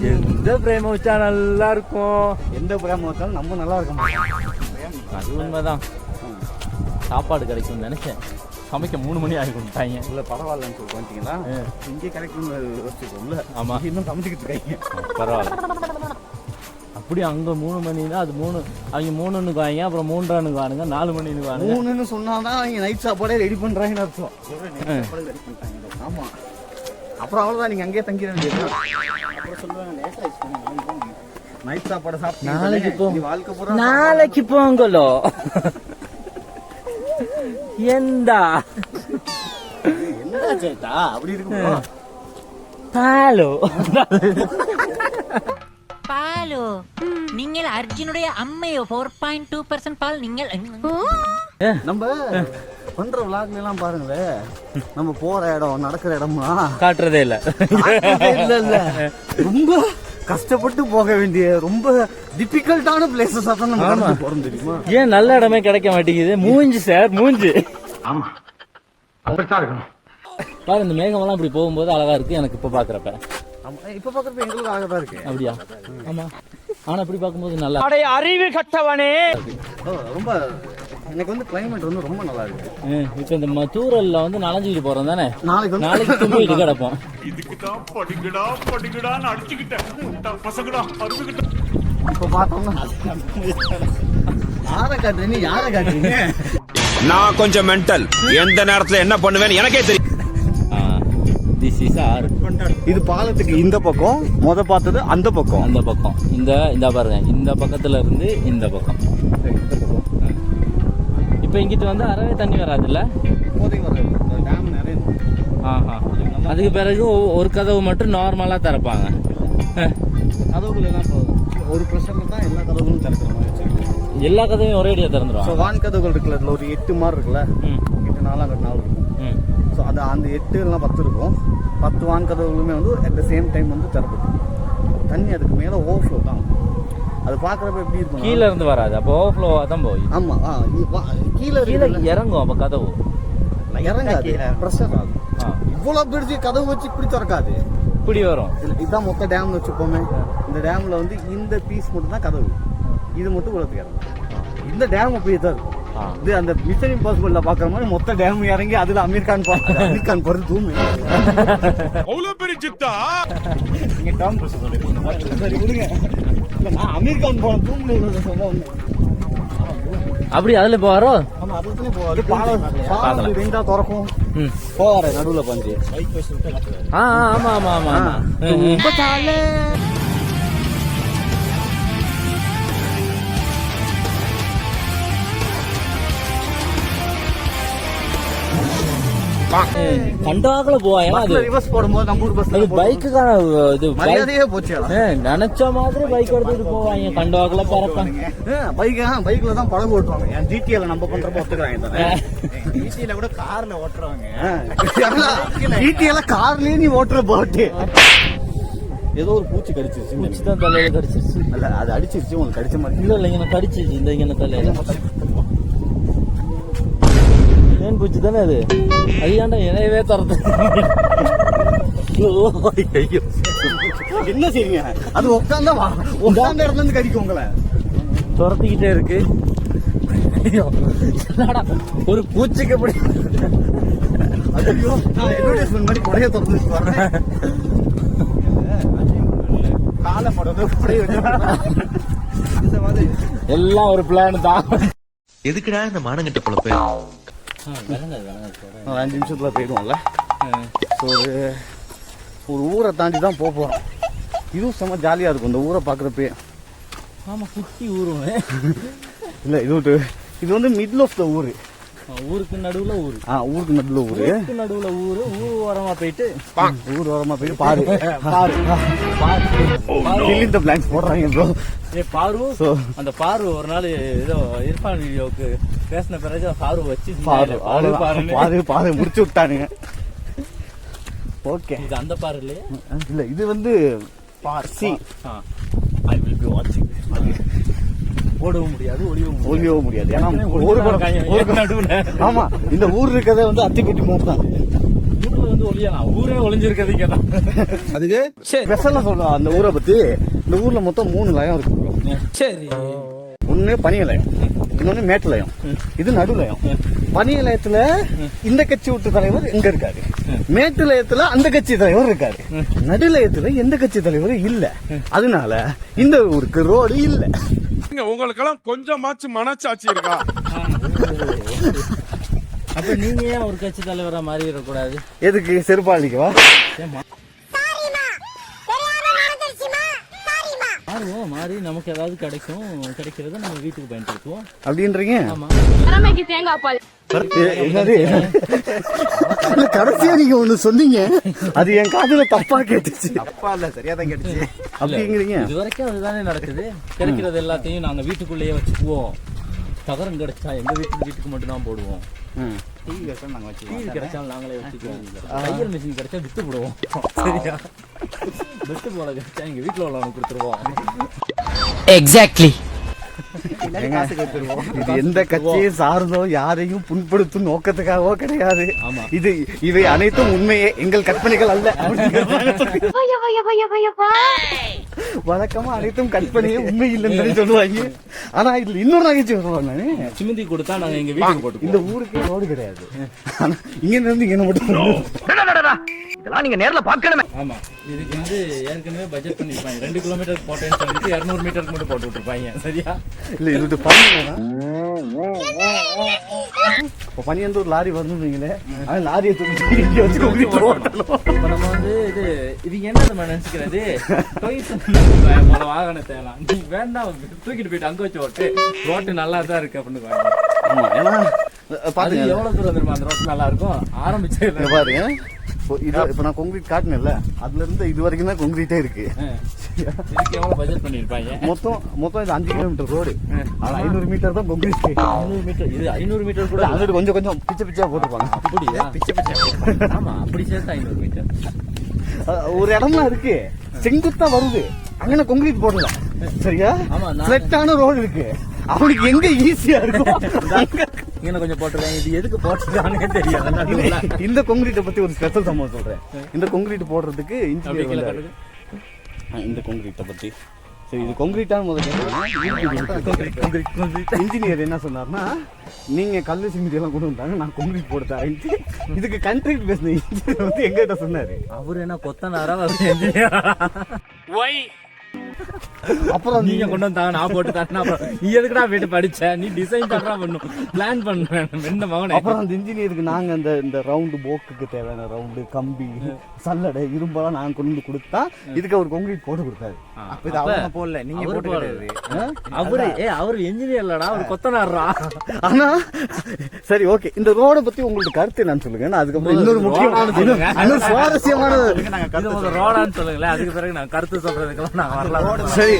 எந்த பிரேம வச்சா நல்லா இருக்கும், எந்த பிரேமம் வச்சாலும் நம்ம நல்லா இருக்க மாட்டோம். அது உண்மைதான். சாப்பாடு கிடைக்கும்னு நினைச்சேன், சமைக்க 3 மணி ஆகி கொடுத்தாங்க. இல்லை பரவாயில்லன்னு சொல்லி வந்துட்டீங்களா, இங்கே கிடைக்கும்னு யோசிச்சுக்கோங்கள. ஆமாம், இன்னும் சமைச்சிக்கிட்டு இருக்காங்க. பரவாயில்ல. அப்படி அங்கே 3 மணினா அது 3, அவங்க 3 வாங்க, அப்புறம் 3 வானுங்க, 4 மணின்னு வானுங்க. 3ன்னு சொன்னாதான் அவங்க நைட் சாப்பாடே ரெடி பண்ணுறாங்கன்னு அர்த்தம். ரெடி பண்ணிட்டாங்க. ஆமாம், அப்புறம் அவ்வளோதான், நீங்கள் அங்கேயே தங்கிட வேண்டியது. அப்புறம் சொல்லுவாங்க லேட் ஆயிடுச்சு, நைட் சாப்பாடை சாப்பிட்டு நாளைக்கு போ, வாழ்க்கை பூரா நாளைக்கு போங்கலோ. எந்தா என்ன சேட்டா அப்படி இருக்கு. പാലോ പാലോ നിങ്ങൾ അർജുനുடைய അമ്മയോ 4.2% പാൽ നിങ്ങൾ நம்ம பண்ற விளாக்ல எல்லாம் பாருங்களேன், நம்ம போற இடம் நடக்கிற இடமா காட்டுறதே இல்ல. இல்ல இல்ல ரொம்ப கஷ்டப்பட்டு போக வேண்டிய ரொம்ப டிஃபிகல்ட்டான பிளேசஸ் தான் நம்ம கடந்து போறோம் தெரியுமா. ஏன் நல்ல இடமே கிடைக்க மாட்டேங்குது? மூஞ்சி சார், மூஞ்சி. ஆமா அப்படித்தான் இருக்கணும். பாரு, இந்த மேகமெல்லாம் இப்படி போகும்போது அழகா இருக்கு எனக்கு இப்ப பாக்குறப்ப. இப்ப பாக்குறப்ப எங்களுக்கு அழகா தான் இருக்கு. அப்படியா? ஆமா, ஆனா இப்படி பார்க்கும்போது நல்லா. அடைய அறிவு கட்டவனே. ரொம்ப எனக்கு வந்து கிளைமேட் வந்து ரொம்ப நல்லா இருக்கு. இப்ப இந்த தூரல்ல வந்து நனைஞ்சிட்டு போறோம் தானே, நாளைக்கு தும்பிட்டு கிடப்போம். இதுக்குதான் படிக்கடான்னு அடிச்சுக்கிட்டேன் பசங்கடா அருமைக்கிட்ட. இப்ப பார்த்தோம்னா யாரை காட்டுறீங்க, யாரை காட்டுறீங்க? நான் கொஞ்சம் மென்டல், எந்த நேரத்துல என்ன பண்ணுவேன்னு எனக்கே தெரியும். இது பாலத்துக்கு இந்த பக்கம், முத பார்த்தது அந்த பக்கம், அந்த பக்கம். இந்த பாருங்க, இந்த பக்கத்துல இருந்து இந்த பக்கம். இப்ப இங்கிட்டு வந்து அறவே தண்ணி வராதுல்ல, டேம் நிறைய. அதுக்கு பிறகு ஒரு கதவு மட்டும் நார்மலா திறப்பாங்க. கதவுகள் எல்லாம் ஒரு பிரஷர்ல தான் எல்லா கதவுகளும் திறக்கிற மாதிரி வச்சிருக்கோம். எல்லா கதவையும் ஒரே அடியா திறந்துடும். வான் கதவுகள் இருக்குல்ல, அதுல ஒரு 8 மாதிரி இருக்குல்ல, 8 4 அங்கே 4 இருக்கும். ஸோ அது அந்த 8 இல்லைனா 10 இருக்கும். 10 வான் கதவுகளுமே வந்து அட் த சேம் டைம் வந்து திறப்படும். தண்ணி அதுக்கு மேலே ஓவர்ஃப்ளோ தான். அது பார்க்குறப்ப எப்படி இருக்கும், கீழே இருந்து வராது, அப்போ ஓவர்ஃப்ளோவாக தான் போய். ஆமாம், கீழே கீழே இறங்கும். அப்போ கதவு இறங்காது, ப்ரெஷர் ஆகும். இவ்வளோ பெருசு கதவு வச்சு இப்படி திறக்காது, இப்படி வரும். இதுதான் மொத்த டேம்னு வச்சுப்போமே. இந்த டேமில் வந்து இந்த பீஸ் மட்டும் தான் கதவு, இது மட்டும் உலகத்துக்கு இறங்கும். இந்த டேம் அப்படியே தான் இருக்கும். இது அந்த மிஷன் இம்பாசிபிள்ல பாக்குற மாதிரி மொத்த டேம் இறங்கி அதுல அமீர் கான் போறது தூமி. அவ்வளவு பெரிய சித்தா நீங்க டாம் க்ரூஸ் சொல்றீங்க, சரி விடுங்க. நான் அமீர் கான் போன தூமி சொன்னேன். அப்படி அதுல இப்போ வரும். ஆமா, அதுலயே போவாது. பாலம் ரெண்டா திறக்கும், போவாரு நடுவுல பஞ்சு. ஆமா ஆமா ஆமா ஆமா. ரொம்ப சால கண்டாக்கல போவாங்க. அது ரிவர்ஸ் போடும்போது நம்ம ஊர் பஸ்ல பைக்குக்கான இது மரியாதையே போச்சு. நினைச்ச மாதிரி பைக் எடுத்துட்டு போவாங்க, கண்டாக்கல பறப்பாங்க. பைக்ல தான் பழகு ஓட்டுவாங்க. என் ஜிடிஏல நம்ம பண்றப்ப ஒத்துக்கிறாங்க. ஜிடிஏல கூட கார்ல ஓட்டுறாங்க. ஜிடிஏல கார்லயே நீ ஓட்டுற போட்டு ஏதோ ஒரு பூச்சி கடிச்சிருச்சு. பூச்சி தான் தலையில கடிச்சிருச்சு. அல்ல, அது அடிச்சிருச்சு. உங்களுக்கு கடிச்ச மாதிரி இல்ல இல்ல, எனக்கு கடிச்சிருச்சு. இந்த இங்க தலையில ஏன் பூச்சி தானே அது. அது ஏன்டா இணையவே தரது. என்ன செய்யுங்க, அது உட்கார்ந்த இடத்துல இருந்து கடிக்கும் உங்களை, துரத்திக்கிட்டே இருக்கு. ஒரு பூச்சிக்கு எப்படி அட்வர்டைஸ்மெண்ட் மாதிரி குறைய திறந்துட்டு வரேன். காலை போடுறது அந்த மாதிரி எல்லாம் ஒரு பிளான் தான். எதுக்குடா இந்த மானங்கட்ட பொழப்பு? 5 நிமிஷத்துல போயிடுவோம்ல. ஒரு ஊரை தாண்டி தான் போறோம். இதுவும் செம்ம ஜாலியா இருக்கும் இந்த ஊரை பாக்குறப்பே. ஆமா, குட்டி ஊரும் இல்ல, இது வந்து மிடில் ஆஃப் த ஊரு. ஊருக்கு நடுவுல ஊரு. ஊருக்கு நடுவுல ஊரு. நடுவுல ஊரு. ஊர் ஓரமா போயிட்டு பாரு இந்த பிளான்ஸ் போடுறாங்க ப்ரோ. பாரு, அந்த பாரு ஒரு நாள் ஏதோ இர்ஃபான் வீடியோக்கு பேசின பிறகு பாரு வச்சு பாரு முடிச்சு விட்டானுங்க. ஓகே, இது அந்த பாரு இல்லையா? இல்ல, இது வந்து சி. ஐ வில் பி வாட்சிங். ஓடவும் முடியாது, ஒளியவும் முடியாது. ஏன்னா ஆமா, இந்த ஊர் இருக்கிறதே வந்து அத்திப்பட்டி மாதிரி தான். ஸ்பெஷல் வந்து ஒளியலாம், ஊரே ஒளிஞ்சிருக்கிறதுக்கு தான். அதுக்கு ஸ்பெஷலா சொல்லுவோம் அந்த ஊரை பத்தி. இந்த ஊர்ல மொத்தம் 3 லயம் இருக்கு. சரி. ஒண்ணு பனியலயம், இன்னொன்னு மேட்டுலயம், இது நடுலயம். பனியலயத்துல இந்த கட்சி விட்டு தலைவர் எங்க இருக்காரு, மேட்டுலயத்துல அந்த கட்சி தலைவர் இருக்காரு, நடுலயத்துல எந்த கட்சி தலைவரும் இல்ல. அதனால இந்த ஊருக்கு ரோடு இல்ல. உங்களுக்கெல்லாம் கொஞ்சமாச்சு மனச்சாட்சி இருக்கா? அப்ப நீங்க ஏன் ஒரு கட்சி தலைவரா மாறிடக்கூடாது? எதுக்கு செருப்பாளிக்கவா? மாறுவோம், மாறி நமக்கு ஏதாவது கிடைக்கும், கிடைக்கிறத நம்ம வீட்டுக்கு பயன்படுத்துவோம் அப்படின்றீங்க? ஆமா. என்னது கடைசியா நீங்க ஒண்ணு சொன்னீங்க, அது என் காதுல தப்பா கேட்டுச்சு. அப்பா இல்ல, சரியா தான் கேட்டுச்சு. அப்படிங்கிறீங்க? இது வரைக்கும் அதுதானே நடக்குது. கிடைக்கிறது எல்லாத்தையும் நாங்க வீட்டுக்குள்ளேயே வச்சுக்குவோம். தகரம் கிடைச்சா எங்க வீட்டுக்கு மட்டும் தான் போடுவோம். டிவி கிடைச்சா நாங்க டிவி வச்சுக்கோம். கிடைச்சாலும் நாங்களே வச்சுக்குவோம். தையல் மிஷின் கிடைச்சா வித்து போடுவோம். சரியா? வித்து போட கிடைச்சா எங்க வீட்டுல உள்ளவங்க கொடுத்துருவோம். எக்ஸாக்ட்லி. இது எந்த கட்சியை சார்ந்தோ யாரையும் புண்படுத்தும் நோக்கத்துக்காகவோ கிடையாது. இவை அனைத்தும் உண்மையே, எங்கள் கற்பனைகள் அல்ல. வழக்கமா அனைத்தும் கற்பனையே, உண்மை இல்லைன்னு சொல்லுவாங்க. ஆனா இதுல இன்னொரு நகைச்சுவை சொல்லுவாங்க. சிமெந்தி கொடுத்தா நாங்க எங்க வீட்டுக்கு போட்டு இந்த ஊருக்கு ரோடு கிடையாது. ஆனா இங்க இருந்து இங்க மட்டும் இதெல்லாம் நீங்க நேர்ல பாக்கணுமே. ஆமா, இதுக்கு வந்து ஏற்கனவே பட்ஜெட் பண்ணிருப்பாங்க. 2 கிலோமீட்டர் போட்டேன்னு சொல்லிட்டு 200 மீட்டருக்கு மட்டும் போட்டு விட்டுருப்பாங்க. சரியா? இல்ல இது பண்ணுங்க. இப்போ பனியந்தூர் லாரி வரணுங்களே, அவன் லாரியை தூக்கி இங்க வச்சு இப்ப நம்ம வந்து இது என்ன நம்ம நினைச்சுக்கிறது, வாகனத்தை எல்லாம் நீ வேண்டாம் தூக்கிட்டு போயிட்டு அங்க வச்சு ஓட்டு, ரோட்டு நல்லா தான் இருக்கு அப்படின்னு. ஆமா, ஏன்னா பாத்து எவ்வளவு தூரம் வந்துருமா அந்த ரோட்டு நல்லா இருக்கும். ஆரம்பிச்சு பாருங்க, இப்ப நான் கொங்கிரீட் காட்டினேன்ல, அதுல இருந்து இது வரைக்கும் தான் கொங்கிரீட்டே இருக்கு. இதுக்கு எவ்வளவு பட்ஜெட் பண்ணிருப்பாங்க? மொத்தம் இது 5 கிலோமீட்டர் ரோடு, ஆனா 500 மீட்டர் தான் கொங்கிரீட். 500 மீட்டர், இது 500 மீட்டர் கூட அது கொஞ்சம் கொஞ்சம் பிச்சா போட்டுருப்பாங்க. அப்படியா? ஆமா, அப்படி சேர்த்து 500 மீட்டர். ஒரு இடம்லாம் இருக்கு, செங்குத்தா வருது, அங்க கொங்கிரீட் போடல. சரியா? ஃபிளட்டான ரோடு இருக்கு, அவனுக்கு எங்க ஈஸியா இருக்கும் இங்க கொஞ்சம் போட்டுருக்காங்க. இது எதுக்கு போட்டுருக்கானே தெரியாது. இந்த கொங்கிரீட்டை பத்தி ஒரு ஸ்பெஷல் சம்பவம் சொல்றேன். இந்த கொங்கிரீட் போடுறதுக்கு இன்ஜினியர், இந்த கொங்கிரீட்டை பத்தி சரி, இது கொங்கிரீட்டான முதல்ல இன்ஜினியர் என்ன சொன்னார்னா, நீங்க கல்லு சிமெண்ட் எல்லாம் கொண்டு வந்தாங்க, நான் கொங்கிரீட் போடுறேன். இதுக்கு கண்ட்ராக்ட் பேசின இன்ஜினியர் வந்து எங்கிட்ட சொன்னாரு. அவரு என்ன கொத்தனாரா? அப்புறம் நீங்க கொண்டு வந்தாங்க, நான் போட்டு தரேன். அப்புறம் நீ எதுக்குடா போயிட்டு படிச்ச, நீ டிசைன் பண்றா பண்ணும், பிளான் பண்ணுவேன் என்ன மகனே. அப்புறம் அந்த இன்ஜினியருக்கு நாங்க இந்த ரவுண்டு போக்குக்கு தேவையான ரவுண்டு, கம்பி, சல்லடை, இரும்பெல்லாம் நாங்க கொண்டு வந்து கொடுத்தா இதுக்கு அவர் கொங்கிரீட் போட்டு கொடுத்தாரு. அப்ப இது அவங்க போடல, நீங்க போடுறது. அவரு என்ஜினியர் இல்லடா, அவர் கொத்தனாரா. ஆனா சரி, ஓகே, இந்த ரோட பத்தி உங்களுக்கு கருத்து என்னன்னு சொல்லுங்க. அதுக்கப்புறம் இன்னொரு முக்கியமான சுவாரஸ்யமான ரோடான்னு சொல்லுங்களேன். அதுக்கு பிறகு நான் கருத்து சொல்றதுக்கெல்லாம் நான் வரலாம். சரி,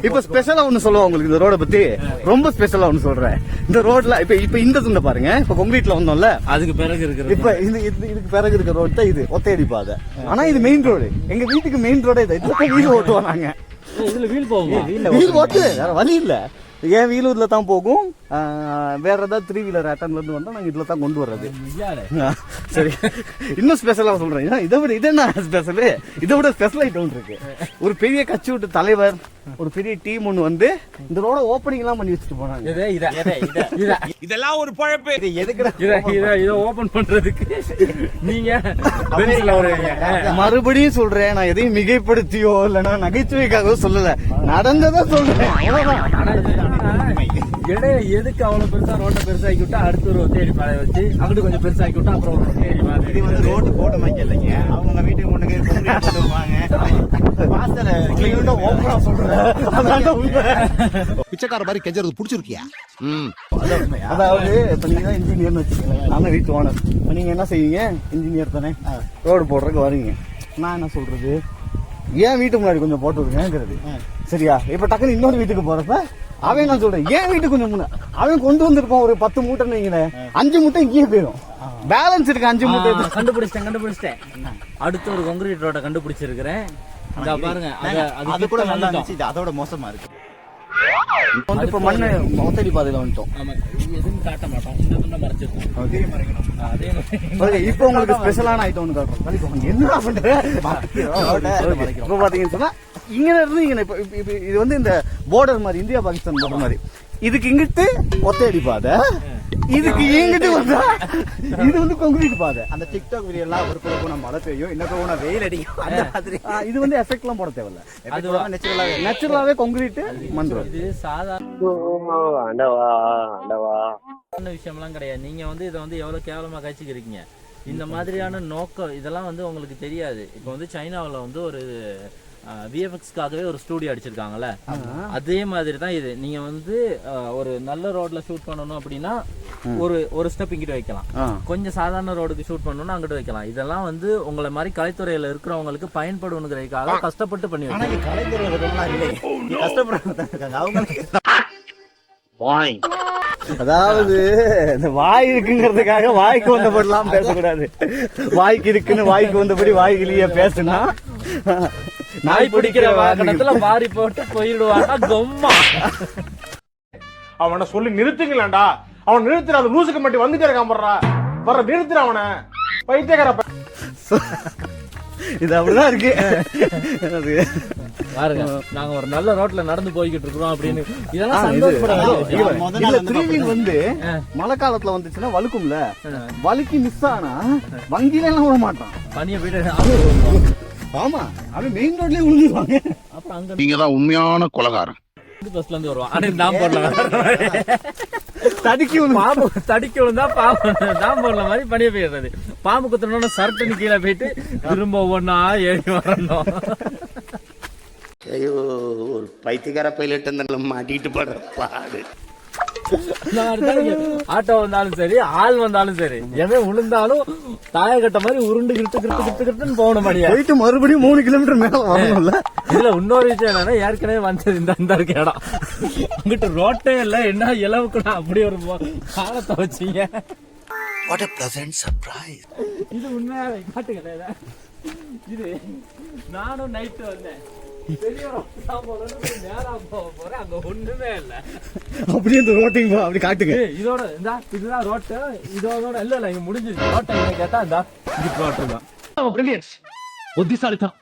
இப்ப ஸ்பெஷலா ஒண்ணு சொல்லுவோம் உங்களுக்கு இந்த ரோட பத்தி. ரொம்ப ஸ்பெஷலா ஒண்ணு சொல்றேன். இந்த ரோட்ல இப்ப இந்த துண்டை பாருங்க, இப்ப கொங்கிரீட்ல வந்தோம்ல, அதுக்கு பிறகு இருக்கு. இப்ப இதுக்கு பிறகு இருக்கிற ரோடு தான் இது, ஒத்தையடி பாதை. ஆனா இது மெயின் ரோடு, எங்க வீட்டுக்கு மெயின் ரோடே இது. வீடு ஓட்டுவோம் நாங்க. இதுல வீல் போகும், வீல் ஓட்டு வேற வழி இல்ல. ஏன் வீலூர்ல தான் போகும், வேற ஏதாவது 3 வீலர் அட்டன்ல இருந்து வந்தா நாங்க இதுல தான் கொண்டு வர்றது. சரி, இன்னும் ஸ்பெஷலா சொல்றேன். இதை விட இது என்ன ஸ்பெஷல், இதை விட ஸ்பெஷல் ஐட்டம் இருக்கு. ஒரு பெரிய கட்சி விட்டு தலைவர், ஒரு பெரிய டீம் ஒண்ணு வந்து இந்த ரோட ஓபனிங் எல்லாம் பண்ணி வச்சுட்டு போனாங்க. இதெல்லாம் ஒரு பழப்பு. இது எதுக்குடா இதை ஓபன் பண்றதுக்கு நீங்க மறுபடியும் சொல்றேன், நான் எதையும் மிகைப்படுத்தியோ இல்லைன்னா நகைச்சுவைக்காக சொல்லல, நடந்ததா சொல்றேன். இடையில எதுக்கு அவ்வளவு பெருசா ரோட்டை பெருசாக்கி விட்டா அடுத்து ஒரு ஒத்தையடி பாதை வச்சு அங்கிட்டு கொஞ்சம் பெருசாக்கி விட்டா அப்புறம் ஒரு ஒத்தையடி பாதை. இது வந்து ரோடு போட மாதிரி இல்லைங்க, அவங்க வீட்டுக்கு முன்னுக்கு ஓப்பனா சொல்றேன். பிச்சைக்கார மாதிரி கெஞ்சறது பிடிச்சிருக்கியா? அதாவது இப்ப நீங்க தான் இன்ஜினியர்னு வச்சுக்கோங்க, நான் வீட்டு ஓனர். இப்ப நீங்க என்ன செய்வீங்க, இன்ஜினியர் தானே, ரோடு போடுறதுக்கு வரீங்க. நான் என்ன சொல்றது, ஏன் வீட்டுக்கு முன்னாடி கொஞ்சம் போட்டு விடுங்கிறது. சரியா? இப்ப டக்குன்னு இன்னொரு வீட்டுக்கு போறப்ப அவன் நான் சொல்றேன், ஏன் வீட்டுக்கு கொஞ்சம் முன்ன அவன் கொண்டு வந்திருப்பான் ஒரு 10 மூட்டைன்னு வைங்களேன், 5 மூட்டை இங்கேயே போயிடும். பேலன்ஸ் இருக்கு 5 மூட்டை. கண்டுபிடிச்சிட்டேன். அடுத்து ஒரு கொங்கிரீட் ரோட கண்டுபிடிச்சிருக்கிறேன். பாருங்க, அது கூட நல்லா இருந்துச்சு, அதோட மோசமா இருக்கு. இப்போ வந்து இப்போ மண்ணு ஒத்தடி பாதையில வந்துட்டோம். ஆமா, எதுவும் காட்ட மாட்டோம், இந்த துண்டை மறைச்சிருக்கோம். அதே மாதிரி ஓகே, இப்போ உங்களுக்கு ஸ்பெஷலான ஐட்டம் ஒன்று காட்டுறோம். என்ன பண்ற இப்போ பாத்தீங்கன்னு சொன்னா இங்க இருந்து இங்க இப்போ இது வந்து இந்த பார்டர் மாதிரி, இந்தியா பாகிஸ்தான் பார்டர் மாதிரி. இதுக்கு இங்கிட்டு ஒத்தையடி பாதை, இதுக்கு இங்கிட்டு வந்தா இது வந்து கொங்கிரீட் பாதை. அந்த டிக்டாக் வீடியோ எல்லாம் ஒரு கூட மழை பெய்யும், இன்னொரு வெயில் அடிக்கும். அந்த மாதிரி இது வந்து எஃபெக்ட் எல்லாம் போட தேவையில்ல, அது நேச்சுரலாவே கொங்கிரீட் மண் ரோடு. இது சாதாரண விஷயம்லாம் கிடையாது. நீங்க வந்து இதை வந்து எவ்வளவு கேவலமா காய்ச்சிக்கிறீங்க. இந்த மாதிரியான நோக்கம் இதெல்லாம் வந்து உங்களுக்கு தெரியாது. இப்போ வந்து சைனாவில் வந்து ஒரு விஎஃப்எக்ஸ்க்காகவே ஒரு ஸ்டூடியோ அடிச்சிருக்காங்கல்ல, அதே மாதிரி தான் இது. நீங்க வந்து ஒரு நல்ல ரோட்ல ஷூட் பண்ணணும் அப்படின்னா ஒரு ஸ்டெப் இங்கிட்டு வைக்கலாம், கொஞ்சம் சாதாரண ரோடுக்கு ஷூட் பண்ணணும்னா அங்கிட்டு வைக்கலாம். இதெல்லாம் வந்து உங்களை மாதிரி கலைத்துறையில இருக்கிறவங்களுக்கு பயன்படுவதுக்காக கஷ்டப்பட்டு பண்ணி அதாவது இந்த வாய் இருக்குங்கிறதுக்காக வாய்க்கு வந்தபடிலாம் பேசக்கூடாது. வாய்க்கு இருக்குன்னு வாய்க்கு வந்தபடி வாய்க்கிலேயே பேசுனா நாய் பிடிக்கிற வாகனத்துல மாறி போட்டு போயிடுவாங்க கொம்மா. அவனை சொல்லி நிறுத்துங்களேன்டா. அவன் நிறுத்துற, அது லூசுக்கு மட்டும் வந்துட்டே இருக்கான் போடுறா. வர நிறுத்துற அவனை, பைத்தியக்கார. இது அப்படிதான் இருக்கு. பாருங்க, நாங்க ஒரு நல்ல ரோட்ல நடந்து போய்கிட்டு இருக்கிறோம் அப்படின்னு இதெல்லாம் சந்தோஷப்படாது. வந்து மழை காலத்துல வந்துச்சுன்னா வழுக்கும்ல, வழுக்கி மிஸ் ஆனா வங்கியில எல்லாம் விட மாட்டான், பனிய போயிட்டு. ஆமா, அவன் மெயின் ரோட்லயே விழுந்துருவாங்க. அப்புறம் அங்க நீங்க தான் உண்மையான கொலகாரன். பஸ்ல இருந்து வருவான். ஆனா நான் போடல, தடுக்கி பாம்பு தடுக்கி விழுந்தா பாம்பு தான் போடல மாதிரி பனிய போயிடுறது. பாம்பு குத்துறோம்னா சர்ட்டுன்னு கீழே போயிட்டு திரும்ப ஒவ்வொன்னா ஏறி வரணும். ஐயோ, ஒரு பைத்தியக்கார பைலட் மாட்டிட்டு படுற பாடு. ஆட்டோ வந்தாலும் சரி, ஆள் வந்தாலும் சரி, எவன் விழுந்தாலும் தாய கட்ட மாதிரி உருண்டு கிட்டு போகணும். போயிட்டு மறுபடியும் 3 கிலோமீட்டர் மேல வரணும்ல. இதுல இன்னொரு விஷயம் என்னன்னா, ஏற்கனவே வந்தது இந்த இருக்க இடம், அங்கிட்டு ரோட்டே இல்ல. என்ன இலவுக்கு அப்படி ஒரு காலத்தை வச்சீங்க. What a pleasant surprise. இது உண்மையாவே காட்டுங்க. இது நானும் நைட்டு வந்தேன், நேரா போக போறேன், அங்க ஒண்ணுமே இல்ல. அப்படியே இந்த ரோட்டிங் அப்படி காட்டுங்க. இதோட இதுதான் ரோட்டு, இதோட இல்ல இங்க முடிஞ்சிருச்சு. ரோட்டை கேட்டா இந்த ரோட்டு தான். புத்திசாலிதான்.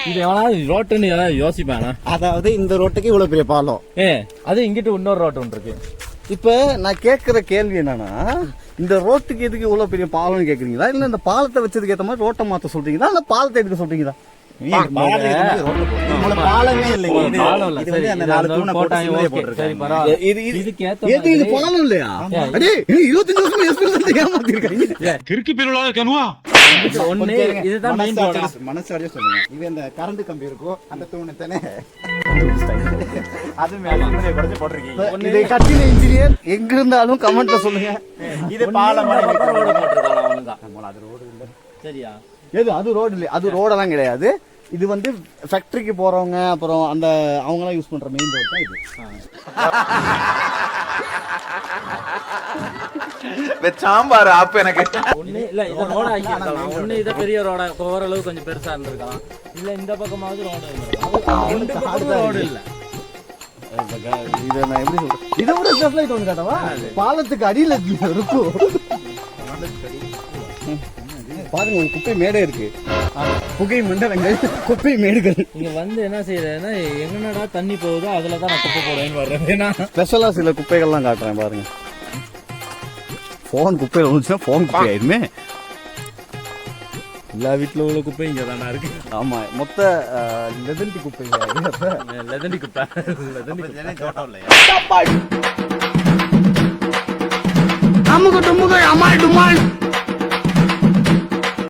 இது எவனாவது ரோட்டுன்னு ஏதாவது யோசிப்பானா? அதாவது இந்த ரோட்டுக்கு இவ்வளவு பெரிய பாலம், அது இங்கிட்டு இன்னொரு ரோட்டு ஒன்று இருக்கு. இப்ப நான் கேக்குற கேள்வி என்னன்னா, இந்த ரோட்டுக்கு எதுக்கு இவ்வளவு பெரிய பாலம்னு கேக்குறீங்களா, இல்ல இந்த பாலத்தை வச்சதுக்கு ஏத்த மாதிரி ரோட்டை மாத்த சொல்றீங்களா, இல்ல பாலத்தை எடுக்க சொல்றீங்களா? பாலமே இல்லைங்க, இது பாலம் இல்லையா? 25 வருஷம் எஸ்பி ஏமாத்திருக்காங்க. கிறுக்கி பிறலாத கனுவா. இதுதான் மெயின் ரோடு. மனசாரியா சொல்லுங்க, இது இந்த கரண்ட் கம்பி இருக்கும், அந்த தூணத்தானே அது மேல குறைச்சு போட்டிருக்கீங்க. இதை கட்டின இன்ஜினியர் எங்க இருந்தாலும் கமெண்ட்ல சொல்லுங்க. இது பாலம் ரோடு போட்டிருக்காங்க. சரியா? எது அது ரோடு இல்லையா? அது ரோடெல்லாம் கிடையாது. இது வந்து ஃபேக்டரிக்கு போறவங்க அப்புறம் அந்த அவங்க எல்லாம் யூஸ் பண்ற மெயின் ரோடு தான் இது. சாம்பார் ஆப்பு எனக்கு ஒண்ணு இல்ல, இத ரோட ஆக்கிட்டாங்க. ஒண்ணு இத பெரிய ரோட ஓரளவு கொஞ்சம் பெருசா இருந்திருக்கலாம். இல்ல இந்த பக்கமாவது ரோடு இருந்திருக்கும். ரோடு இல்ல. இத நான் எப்படி சொல்றேன், இதை விட ஸ்டெப்லைட் வந்து காட்டவா? பாலத்துக்கு அடியில இருக்கும் பாருங்க, ஒரு குப்பை மேடை இருக்கு, புகை மண்டலங்கள், குப்பை மேடுகள். இங்க வந்து என்ன செய்யறேன்னா, எங்கனடா தண்ணி போகுதோ அதுலதான் நான் குப்பை போடுவேன்னு வர்றேன். ஸ்பெஷலா சில குப்பைகள்லாம் காட்டுறேன் பாருங்க. போன் குப்பையில வந்துச்சுன்னா போன் குப்பை ஆயிருமே. எல்லா வீட்டுல உள்ள குப்பை இங்க தானா இருக்கு. ஆமா, மொத்த லெதண்டி குப்பை. லெதண்டி குப்பை. அமுக டுமுக அமால் டுமால்.